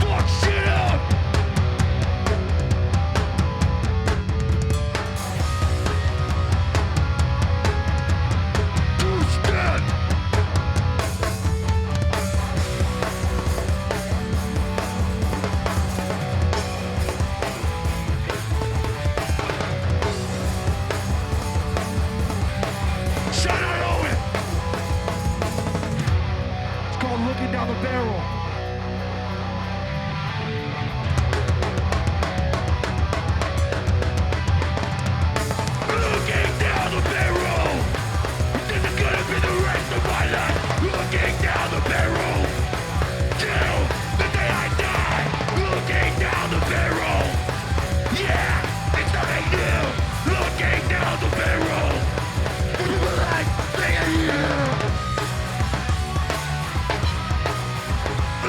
Fuck shit up! Two-step! Shout out Owen! It's called Looking Down the Barrel. Looking down the barrel. This is gonna be the rest of my life. Looking down the barrel. Till the day I die. Looking down the barrel. Yeah, it's nothing new. Looking down the barrel. People like saying you.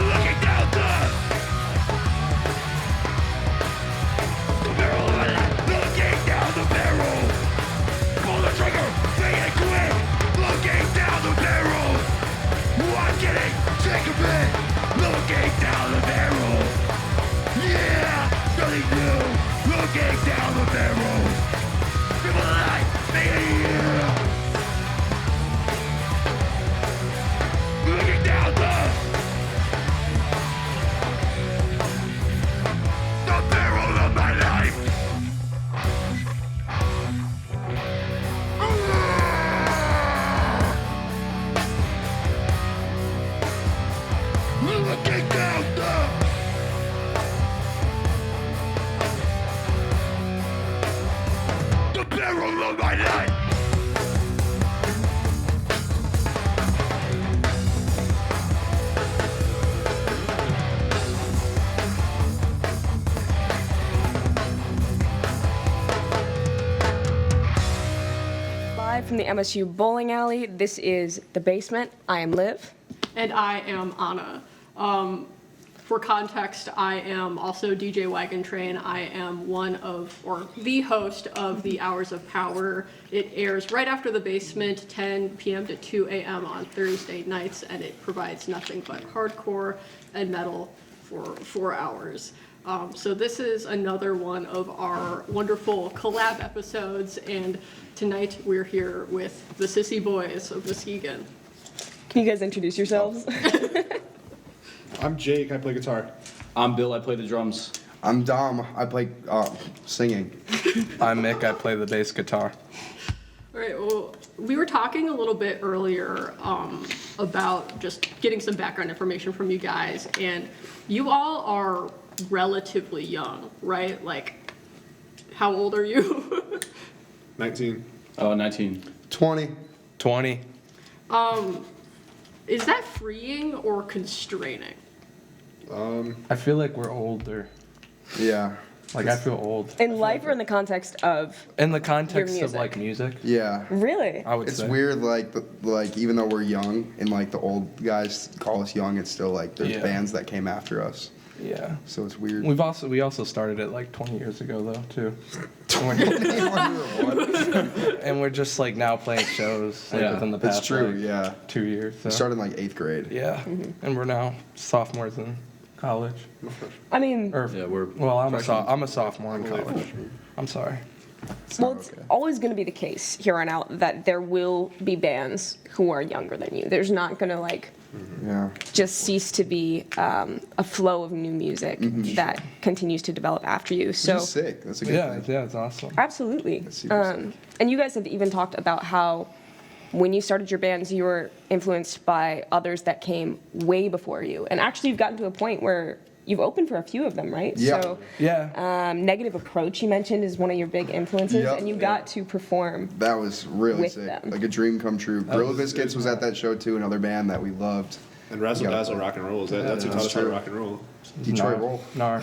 Looking down the barrel of my life. Looking down the barrel. Pull the trigger, say it quick. Looking down the barrel. I'm getting sick of it. Looking down the barrel. Yeah, nothing new. Looking down the barrel. People like saying you. Looking down the barrel of my life. Looking down the barrel of my life. Live from the MSU bowling alley, this is The Basement. I am Liv. And I am Anna. For context, I am also DJ Wagon Train. I am one of, or the host of the Hours of Power. It airs right after The Basement, 10 p.m. to 2 a.m. on Thursday nights, and it provides nothing but hardcore and metal for 4 hours. So this is another one of our wonderful collab episodes, and tonight we're here with the Sissy Boys of Muskegon. Can you guys introduce yourselves? I'm Jake, I play guitar. I'm Bill, I play the drums. I'm Dom. I play singing. I'm Mick. I play the bass guitar. All right, well, we were talking a little bit earlier about just getting some background information from you guys, and you all are relatively young, right? Like, how old are you? 19. Oh, 19. 20. 20. Is that freeing or constraining? I feel like we're older. Yeah. Like, I feel old. In life or in the context of In the context Your of, like, music, Yeah. really? I would It's say. weird, like even though we're young and like the old guys call us young, it's still like there's Yeah. bands that came after us. Yeah. So it's weird. We also started it, like, 20 years ago, though, too. And we're just, like, now playing shows, like, Yeah. within the past, It's true, like, yeah. 2 years. So. We started in like 8th grade. Yeah. And we're now sophomores in college. I mean, Or, Yeah, we're well, I'm freshmen. I'm a sophomore in college. I'm sorry. well, it's always going to be the case here on out that there will be bands who are younger than you. There's not going to, like, Yeah. just cease to be a flow of new music that continues to develop after you. So Which is sick. That's a good Yeah, thing. yeah, it's awesome. absolutely. That's super sick. And you guys have even talked about how when you started your bands, you were influenced by others that came way before you. And actually, you've gotten to a point where you've opened for a few of them, right? Yeah. So Yeah. Negative Approach, you mentioned, is one of your big influences, Yep. and you got to perform. That was really With sick. them. Like a dream come true. Gorilla Biscuits was at that show too, another band that we loved. And Razzle Yeah. Dazzle rock and rolls. That's who taught us how to true. rock and roll. Detroit Roll. Nar.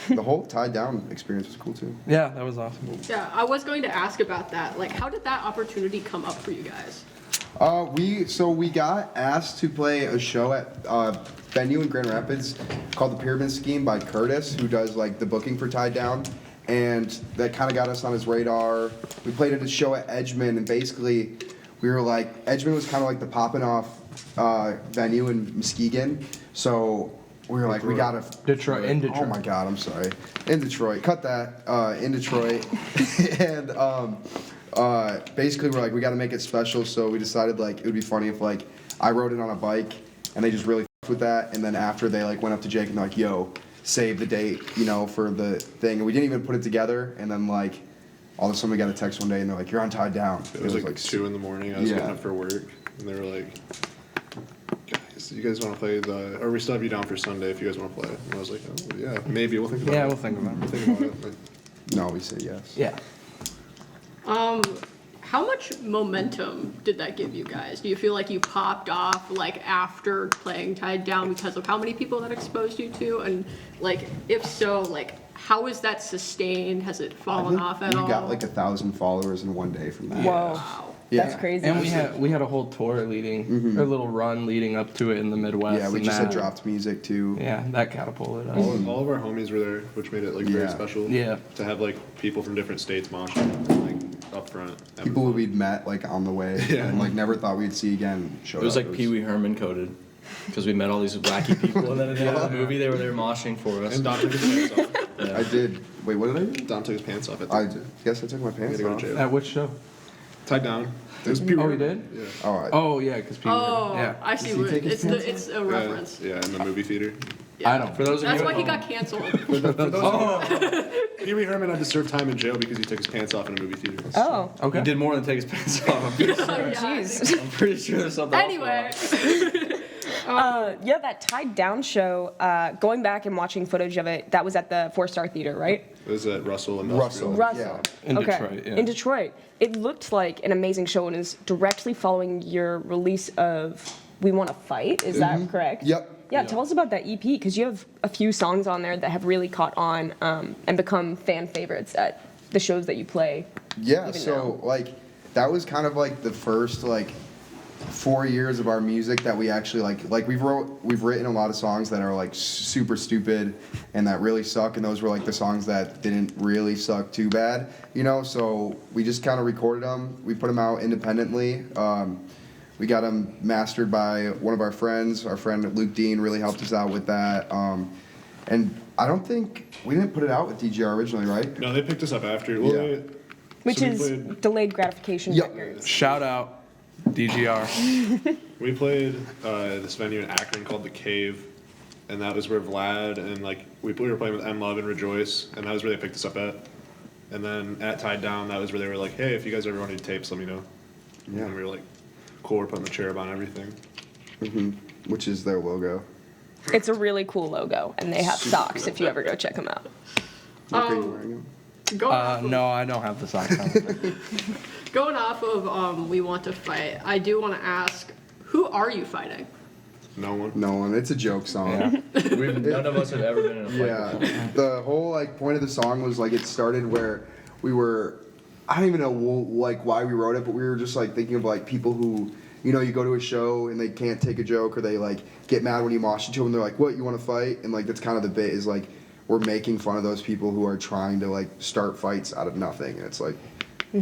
The whole Tied Down experience was cool too. Yeah, that was awesome. Yeah, I was going to ask about that. Like, how did that opportunity come up for you guys? We got asked to play a show at venue in Grand Rapids called the Pyramid Scheme by Curtis, who does like the booking for Tied Down, and that kind of got us on his radar. We played at a show at Edgemont, and basically we were like, Edgemont was kind of like the popping off venue in Muskegon, so we were like, we gotta In Detroit. Oh my God, I'm sorry. In Detroit, cut that. In Detroit, and basically we're like, we gotta make it special. So we decided like it would be funny if like I rode it on a bike, and they just really f***ed with that. And then after they like went up to Jake and they're like, yo, save the date, you know, for the thing. And we didn't even put it together. And then like all of a sudden we got a text one day and they're like, you're on Tied Down. It was like 2 in the morning. I was Yeah. getting up for work, and they were like, guys, you guys want to play or we still have you down for Sunday if you guys want to play. And I was like, oh, yeah, maybe. We'll think about it. Yeah, we'll think about We'll it. think about it. Like, No, we said yes. Yeah. How much momentum did that give you guys? Do you feel like you popped off like after playing Tied Down because of how many people that exposed you to? And like, if so, like, how is that sustained? Has it I fallen think off at all? we got like 1,000 followers in one day from that. Whoa. Wow. Yeah. That's crazy. And we had a whole tour leading, a little run leading up to it in the Midwest. Yeah, we and just had that- dropped music too. Yeah, that catapulted us. all of our homies were there, which made it like very Yeah. special. Yeah. To have like people from different states moshing like up front. People who we'd met like on the way Yeah. and like never thought we'd see again showed It was up. like Pee Wee Herman coded. Because we met all these wacky people, and then at the end of the movie, they were there moshing for us. And Dom took his pants off. Yeah. I did. Wait, what did I do? Dom took his pants off. I did. Yes, I took my We had pants to go to off. jail. At which show? Tied Down. It was Oh, we did? Yeah. All right. Oh, yeah, because people. Oh, Yeah. I see. Does he What, take his it's pants a reference. Yeah, in the movie theater. I don't. For those of That's you why at he home, got canceled. Pee Wee Herman had to serve time in jail because he took his pants off in a movie theater. Oh. Okay. he did more than take his pants off. I'm pretty sure, Jeez. I'm pretty sure there's something else Anyway, Yeah, that Tied Down show, going back and watching footage of it, that was at the 4-Star Theater, right? It was at Russell and Russell. Russell. Yeah. In okay. Detroit, yeah. In Detroit. It looked like an amazing show and is directly following your release of We Want to Fight. Is that correct? Yep. Yeah, tell us about that EP, because you have a few songs on there that have really caught on and become fan favorites at the shows that you play. Yeah, even so like that was kind of like the first like 4 years of our music that we actually like we've written a lot of songs that are like super stupid and that really suck, and those were like the songs that didn't really suck too bad, you know, so we just kind of recorded them, we put them out independently. We got them mastered by one of our friends. Our friend Luke Dean really helped us out with that. And I don't think we didn't put it out with DGR originally, right? No, they picked us up after. Well, Yeah. Which so we is played- delayed gratification Yep. records. Shout out DGR. We played this venue in Akron called The Cave, and that was where Vlad and like we were playing with M Love and Rejoice, and that was where they picked us up at. And then at Tied Down, that was where they were like, hey, if you guys ever want any tapes, let me know. Yeah. And we were like, cool, we're putting the cherub on everything. Which is their logo. It's a really cool logo, and they have socks if you ever go check them out. Okay, you wearing them? going off of, No, I don't have the socks on. going off of We Want to Fight, I do want to ask, who are you fighting? No one. No one. It's a joke song. Yeah. none of us have ever been in a fight Yeah. before. The whole like point of the song was like it started where we were. I don't even know like why we wrote it, but we were just like thinking of like people who, you know, you go to a show and they can't take a joke or they like get mad when you mosh into them and they're like, what, you want to fight? And like that's kind of the bit is like we're making fun of those people who are trying to like start fights out of nothing. And it's like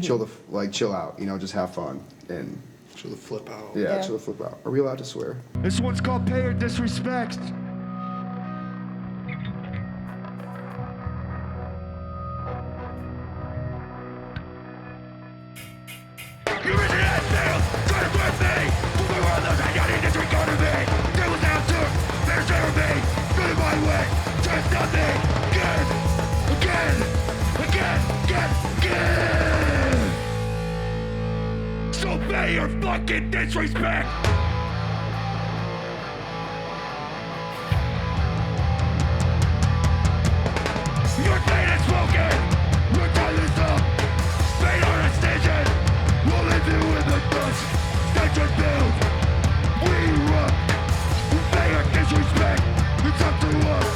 chill out, you know, just have fun and Chill the flip out. yeah, chill the flip out. Are we allowed to swear? This one's called Pay or Disrespect. You reach an end field, try to grip me. Moving around those I got in disregard of me. There was answer, there's never me. Good in my way, just nothing. Again. So pay your fucking disrespect. Your fate is spoken. Your time is up. Fate on a station. We'll leave you in the dust. That you build. We erupt. You pay our disrespect. It's up to us.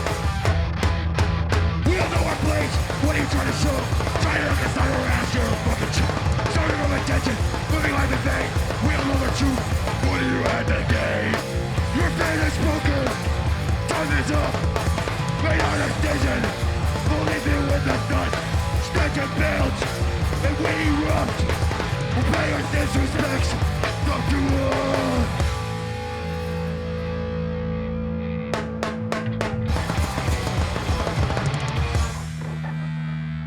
We all know our place. What are you trying to show? Trying to look us not around. You're a fucking chump. Starting from attention. Living life in vain. We all know the truth. What do you have to gain? Your fate is spoken. Time is up. Fate on a station. We'll leave you in the dust. Stench and builds. And we erupt. We'll pay our disrespects. Fuck you all.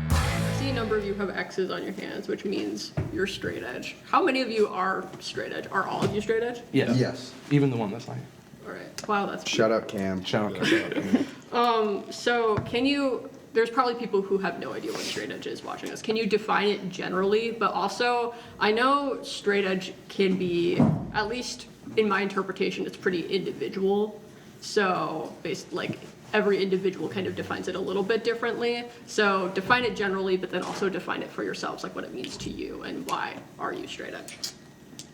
I see a number of you have X's on your hands, which means you're straight edge. How many of you are straight edge? Are all of you straight edge? Yeah. Yes. Even the one that's not. All right. Wow, that's Shout out Cam. Shout out. So can you, there's probably people who have no idea what straight edge is watching this. Can you define it generally? But also, I know straight edge can be, at least in my interpretation, it's pretty individual. So like every individual kind of defines it a little bit differently. So define it generally, but then also define it for yourselves, like what it means to you and why are you straight edge?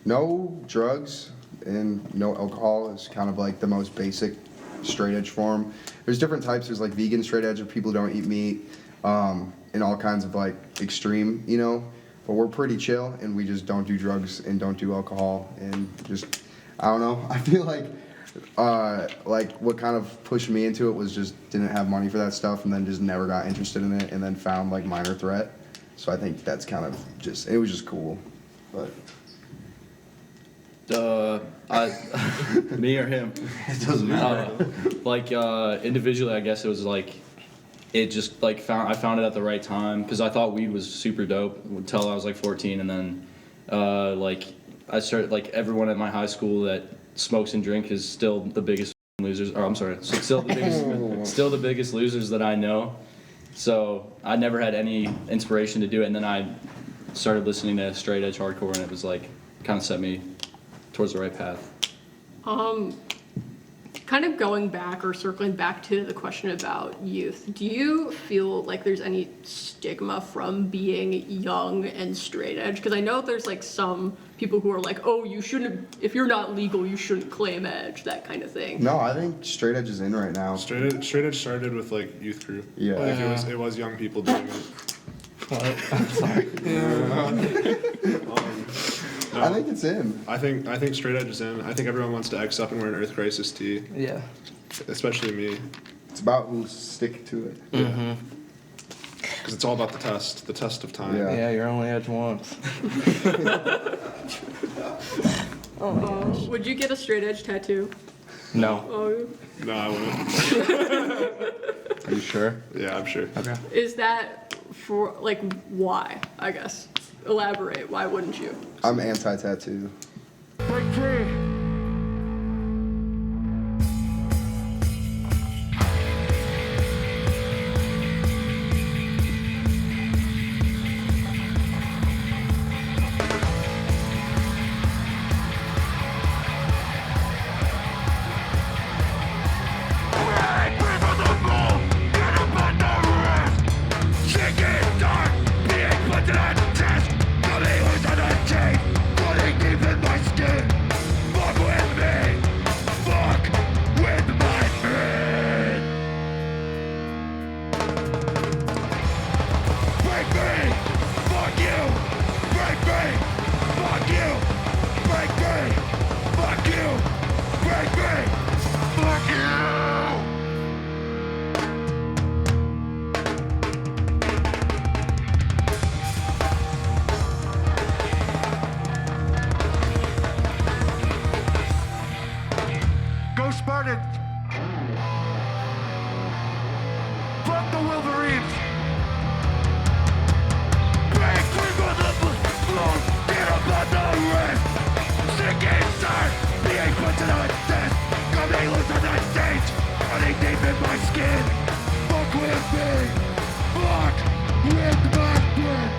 No drugs and no alcohol is kind of like the most basic straight edge form. There's different types. There's like vegan straight edge of people who don't eat meat, and all kinds of like extreme, you know. But we're pretty chill, and we just don't do drugs and don't do alcohol, and just I don't know. I feel like what kind of pushed me into it was just didn't have money for that stuff, and then just never got interested in it, and then found like Minor Threat. So I think that's kind of just it was just cool, but. Me or him? It doesn't matter. Individually, I guess it was like, it just like I found it at the right time because I thought weed was super dope until I was like 14, and then I started like everyone at my high school that smokes and drink is still the biggest losers. Or I'm sorry, still the biggest losers that I know. So I never had any inspiration to do it, and then I started listening to straight edge hardcore, and it was like kind of set me towards the right path. Kind of going back or circling back to the question about youth, do you feel like there's any stigma from being young and straight edge? Because I know there's like some people who are like, oh, you shouldn't, if you're not legal, you shouldn't claim edge, that kind of thing. No, I think straight edge is in right now. Straight edge started with like youth crew. Yeah. Like it was young people doing it. I'm sorry. I think it's in. I think straight edge is in. I think everyone wants to X up and wear an Earth Crisis tee, Yeah. especially me, It's about who'll stick to it. because it's all about the test of time. Yeah. Yeah, you're only edge once. Would you get a straight edge tattoo? No. Oh, No, I wouldn't. Are you sure? Yeah, I'm sure. Okay. is that for, like, why, I guess? Elaborate, why wouldn't you? I'm anti-tattoo. Break free. Go Spartans! Fuck the Wolverines! Break free for the blood! Get up on the wrist! Sick inside! Being put to the test! Coming loose on the stage! Running deep in my skin! Fuck with me! Fuck with my brain!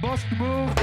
Must move!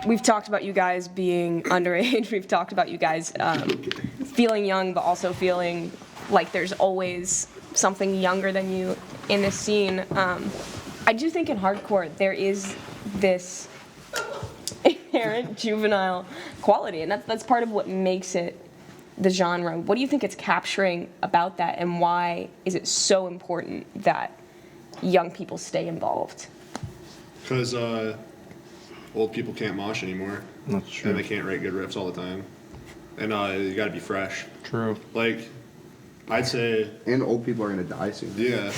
we've talked about you guys being underage. We've talked about you guys feeling young, but also feeling like there's always something younger than you in this scene. I do think in hardcore there is this inherent juvenile quality, and that's part of what makes it the genre. What do you think it's capturing about that, and why is it so important that young people stay involved? Because old people can't mosh anymore. That's true. And they can't write good riffs all the time. And you got to be fresh. True. Like, I'd say, And old people are gonna die soon. yeah,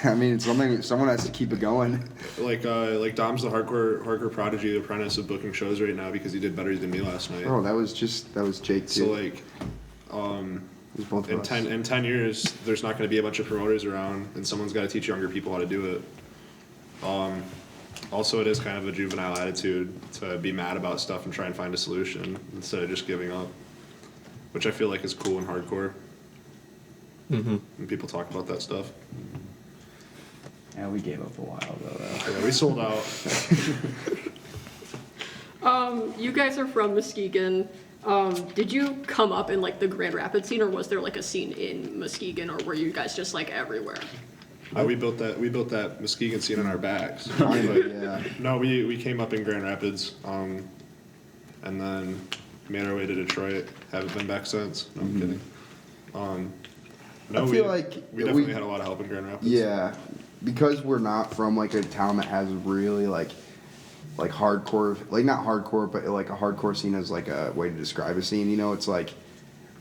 I mean, it's something. Someone has to keep it going. like Dom's the hardcore prodigy apprentice of booking shows right now because he did better than me last night. Oh, that was Jake too. So like, It was both in of us. 10 years, there's not going to be a bunch of promoters around, and someone's got to teach younger people how to do it. Also, it is kind of a juvenile attitude to be mad about stuff and try and find a solution instead of just giving up, which I feel like is cool in hardcore. And people talk about that stuff. Yeah, we gave up a while ago, though. Yeah, we sold out. You guys are from Muskegon. Did you come up in like the Grand Rapids scene, or was there like a scene in Muskegon, or were you guys just like everywhere? We built that Muskegon scene on our backs. Yeah. No, we came up in Grand Rapids, and then made our way to Detroit. Haven't been back since. No, I'm kidding. No, I feel like we definitely had a lot of help in Grand Rapids. Yeah, because we're not from like a town that has really like hardcore, like not hardcore, but like a hardcore scene is like a way to describe a scene. You know, it's like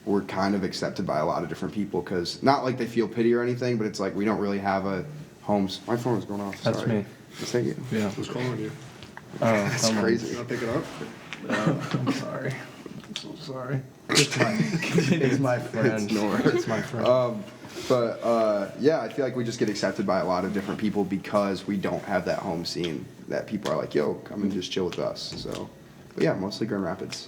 we're kind of accepted by a lot of different people because not like they feel pity or anything, but it's like we don't really have a homes. My phone is going off. That's Sorry. me. Thank you. Yeah. Who's calling you? That's come on. You crazy. want to pick it up? I'm sorry. I'm so sorry. It's my friend. It's my friend. Yeah, I feel like we just get accepted by a lot of different people because we don't have that home scene that people are like, yo, come and just chill with us. So, but yeah, mostly Grand Rapids.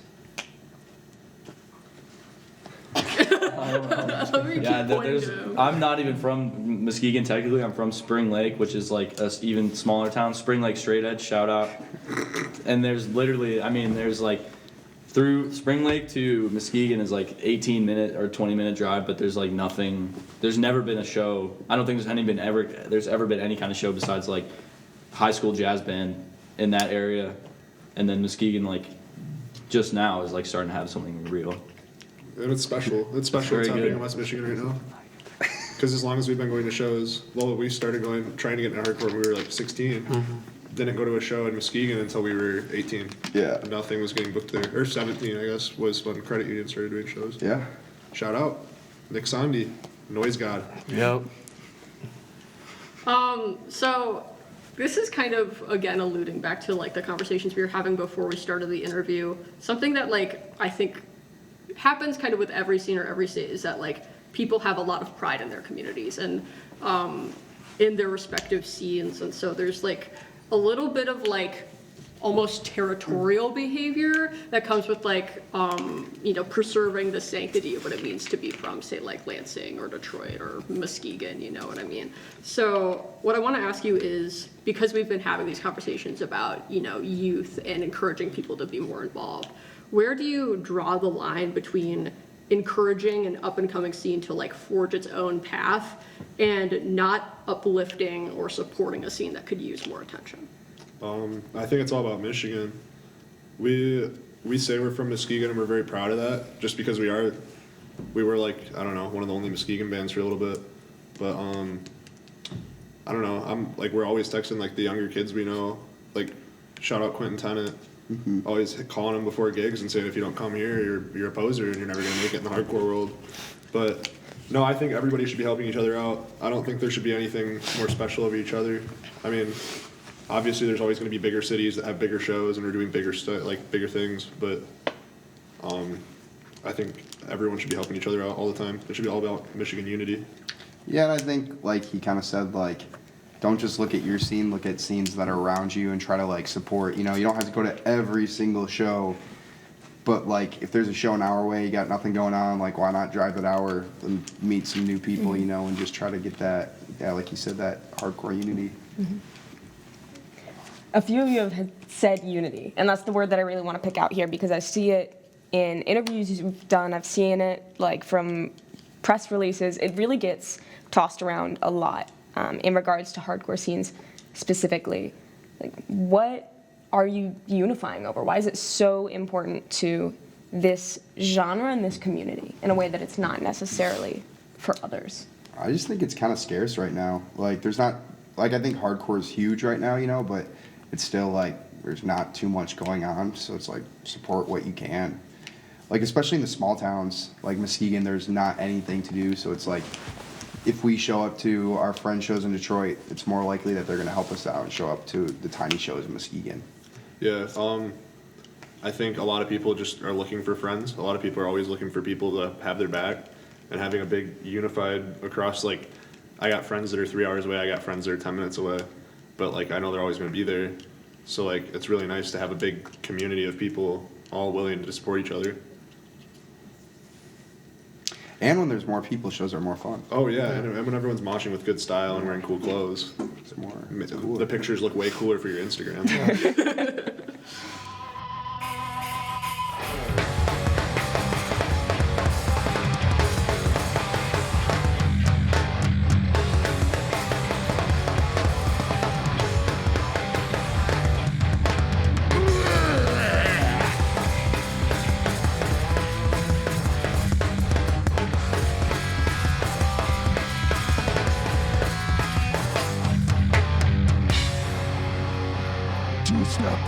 Yeah, I'm not even from Muskegon technically. I'm from Spring Lake, which is like a even smaller town. Spring Lake straight edge, shout out. And there's literally, there's like through Spring Lake to Muskegon is like 18-minute or 20-minute drive, but there's like nothing. There's never been a show. I don't think there's ever been any kind of show besides like high school jazz band in that area, and then Muskegon like just now is like starting to have something real. And it's special. It's special. Very It's happening good. in West Michigan right now. Because as long as we've been going to shows, well, we started trying to get into hardcore when we were like 16. Didn't go to a show in Muskegon until we were 18. Yeah. Nothing was getting booked there. Or 17, I guess, was when Credit Union started doing shows. Yeah. Shout out. Nick Sandy, Noise God. Yep. So this is kind of, again, alluding back to like the conversations we were having before we started the interview. Something that like I think happens kind of with every scene or every state is that like people have a lot of pride in their communities and in their respective scenes, and so there's like a little bit of like almost territorial behavior that comes with like preserving the sanctity of what it means to be from, say, like Lansing or Detroit or Muskegon, you know what I mean? So what I want to ask you is, because we've been having these conversations about youth and encouraging people to be more involved, where do you draw the line between encouraging an up-and-coming scene to like forge its own path and not uplifting or supporting a scene that could use more attention? I think it's all about Michigan. We say we're from Muskegon and we're very proud of that, just because we were like, I don't know, one of the only Muskegon bands for a little bit. But I don't know, I'm like, we're always texting like the younger kids we know, like shout out Quentin Tennant. Always calling them before gigs and saying, if you don't come here, you're a poser and you're never going to make it in the hardcore world. But no, I think everybody should be helping each other out. I don't think there should be anything more special of each other. I mean, obviously there's always going to be bigger cities that have bigger shows and are doing bigger things, but I think everyone should be helping each other out all the time. It should be all about Michigan unity. Yeah, and I think like he kind of said, like, don't just look at your scene, look at scenes that are around you and try to like support. You don't have to go to every single show, but like if there's a show an hour away, you got nothing going on, like why not drive that hour and meet some new people, and just try to get that, like you said, that hardcore unity. a few of you have said unity, and that's the word that I really want to pick out here because I see it in interviews you've done. I've seen it like from press releases. It really gets tossed around a lot in regards to hardcore scenes specifically. Like, what are you unifying over? Why is it so important to this genre and this community in a way that it's not necessarily for others? I just think it's kind of scarce right now. Like, there's not, like, I think hardcore is huge right now, you know, but it's still, like, there's not too much going on, so it's, like, support what you can. Like, especially in the small towns, like Muskegon, there's not anything to do, so it's, like, if we show up to our friend shows in Detroit, it's more likely that they're going to help us out and show up to the tiny shows in Muskegon. Yeah, I think a lot of people just are looking for friends. A lot of people are always looking for people to have their back, and having a big unified across, like, I got friends that are 3 hours away, I got friends that are 10 minutes away, but, like, I know they're always going to be there. So, like, it's really nice to have a big community of people all willing to support each other. And when there's more people, shows are more fun. Oh, yeah, and when everyone's moshing with good style and wearing cool clothes, It's more. the pictures look way cooler for your Instagram. Two-step.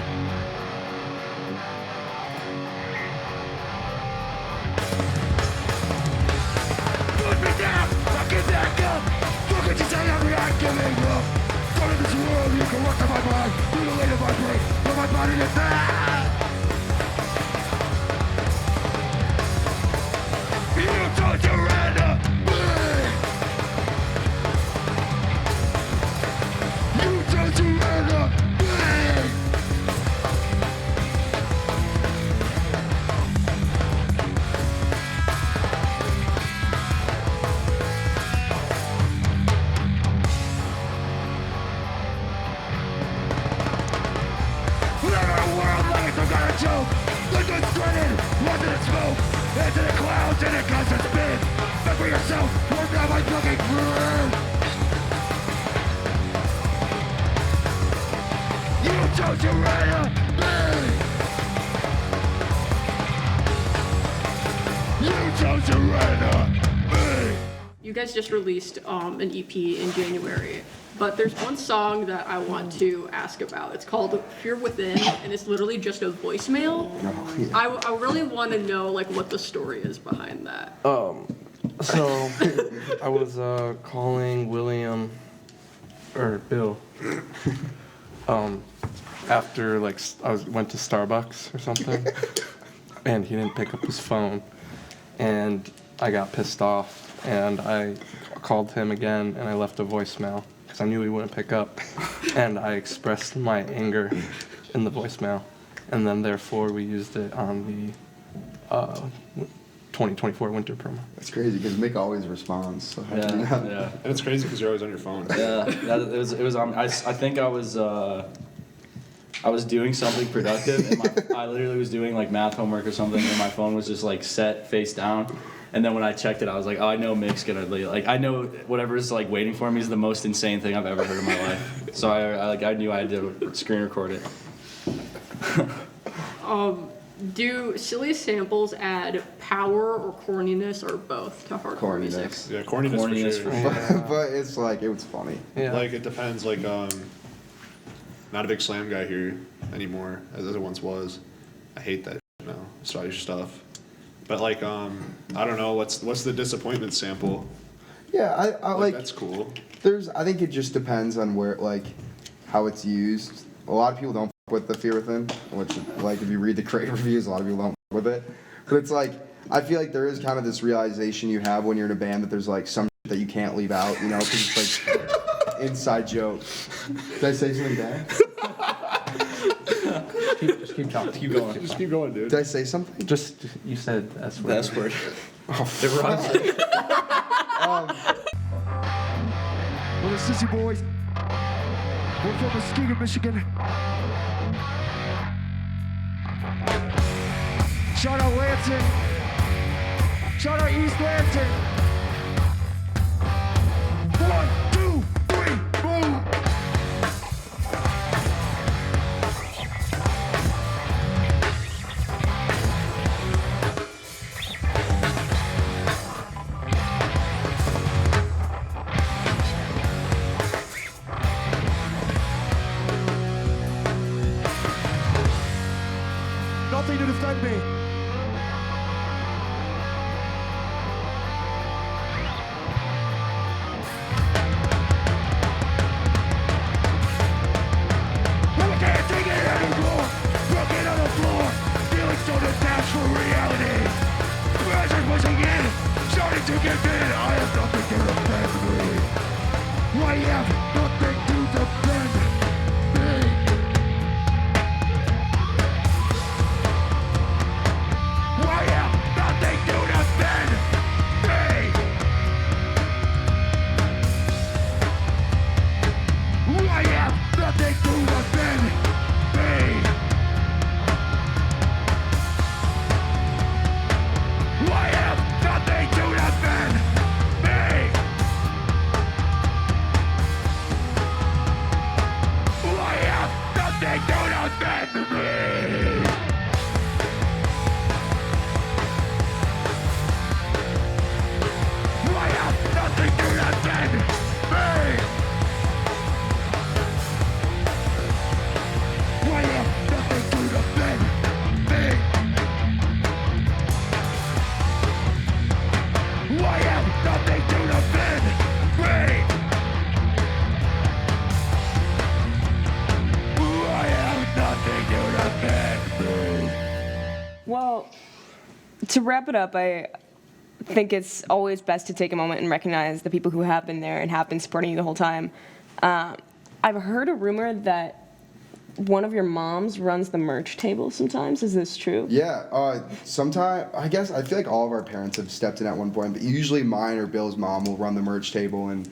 Put me down, I get back up. Look at you say I'm not giving up. Go to this world, you can work on my mind. Mutilate my brain, but my body is bad. You don't surrender me. You don't surrender me. Joke. The good spreading, wasn't it smoke? Into the clouds and it constant spin. Fend for yourself, work out my looking through. You chose to run me. You chose to run me. You guys just released an EP in January, but there's one song that I want to ask about. It's called Fear Within, and it's literally just a voicemail. Oh, yeah. I really want to know like what the story is behind that. So I was calling William or Bill after like went to Starbucks or something, and he didn't pick up his phone, and I got pissed off, and I called him again, and I left a voicemail because I knew he wouldn't pick up, and I expressed my anger in the voicemail, and then therefore we used it on the 2024 winter promo. That's crazy because Mick always responds. So how do you Yeah, not- yeah. And it's crazy because you're always on your phone. Yeah, it was. I think I was doing something productive, and I literally was doing like math homework or something, and my phone was just like set face down. And then when I checked it, I was like, oh, I know Mick's gonna like. I know whatever's like waiting for me is the most insane thing I've ever heard in my life. So I knew I had to screen record it. Do silly samples add power or corniness or both to hardcore music? Corniness. Yeah, corniness Corniness for for sure. sure. But it's like, it was funny. Yeah. Like, it depends. Like, not a big slam guy here anymore, as it once was. I hate that now, sorry stuff. But like, I don't know, what's the disappointment sample? Yeah, I like, That's cool. I think it just depends on where, like, how it's used. A lot of people don't fuck with the Fear Within, which, like, if you read the crate reviews, a lot of people don't fuck with it. But it's like, I feel like there is kind of this realization you have when you're in a band that there's, like, some shit that you can't leave out, you know, because it's, like, inside joke. Did I say something bad? Just keep talking. Keep going. Just keep going, dude. Did I say something? Just you said S word. The S word. Oh, It rhymes. We're the Sissy Boys. We're from Muskegon, Michigan. Shout out Lansing. Shout out East Lansing. 1, 2, 3, boom. Nothing to defend me. I can't take it anymore. Broken on the floor, feeling so detached from reality. Pressure's pushing in, starting to give in. I have nothing to defend me. I have nothing to defend me. I have nothing to defend me. I have nothing to defend me. I have nothing to defend me. I have nothing to defend me. I have nothing to defend me. I have nothing to defend me. I have nothing to defend me. I have nothing to defend me. Well, to wrap it up, I think it's always best to take a moment and recognize the people who have been there and have been supporting you the whole time. I've heard a rumor that one of your moms runs the merch table sometimes. Is this true? Yeah, sometimes, I guess, I feel like all of our parents have stepped in at one point, but usually mine or Bill's mom will run the merch table, and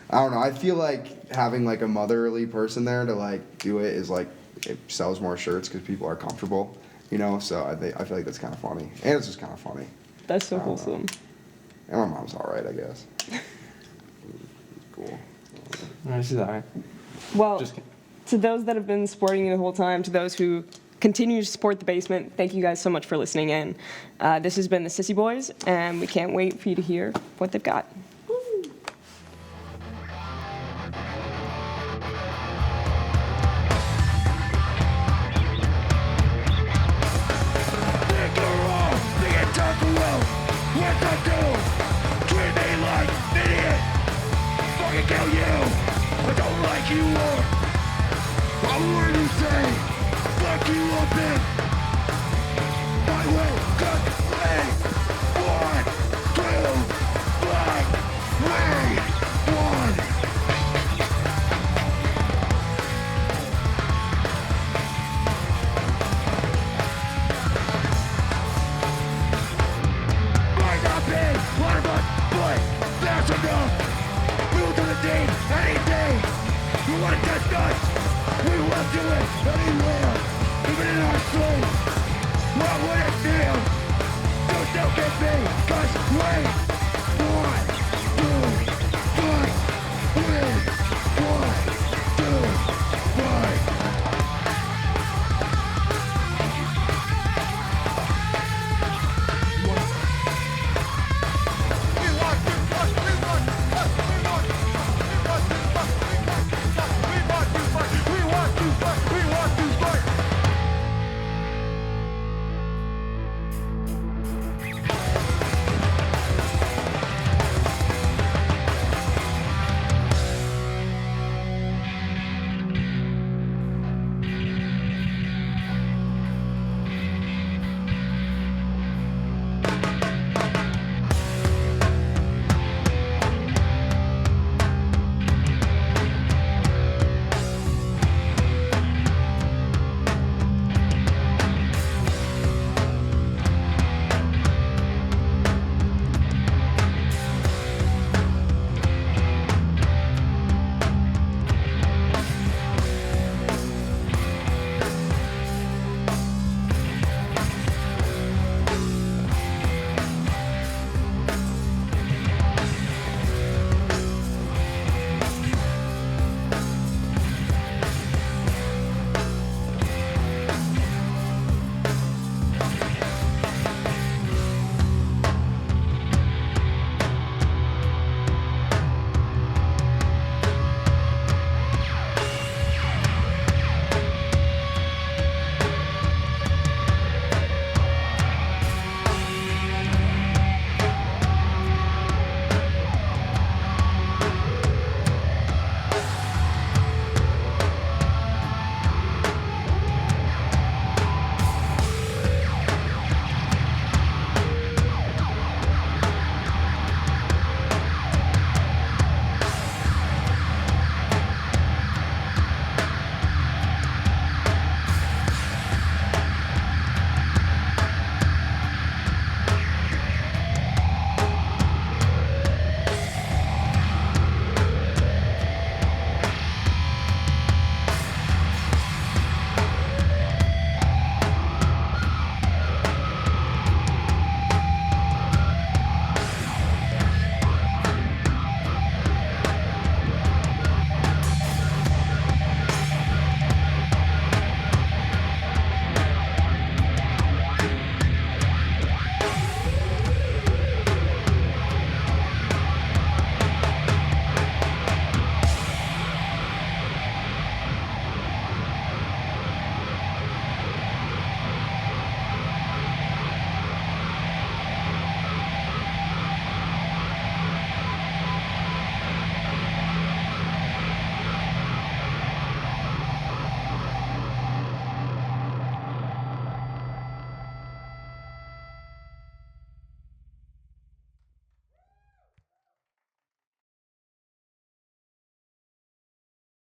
I don't know, I feel like having like a motherly person there to like do it is like, it sells more shirts because people are comfortable, you know, so I feel like that's kind of funny, and it's just kind of funny. That's so I don't know. wholesome. And my mom's alright, I guess. Cool. She's alright. Well, Just kidding. to those that have been supporting you the whole time, to those who continue to support the basement, thank you guys so much for listening in. This has been the Sissy Boys, and we can't wait for you to hear what they've got. Think you're wrong, think it took a while. What's I do? Treat me like an idiot. Fucking kill you. I don't like you or a word you say. Fuck you up in my way. Cut me. 1, 2, black. Way. 1. Might not be one of us, but that's enough. We'll do the deed any day. You wanna test us? We will do it anywhere, even in our sleep. What would it feel? Just don't get me, 'cause we want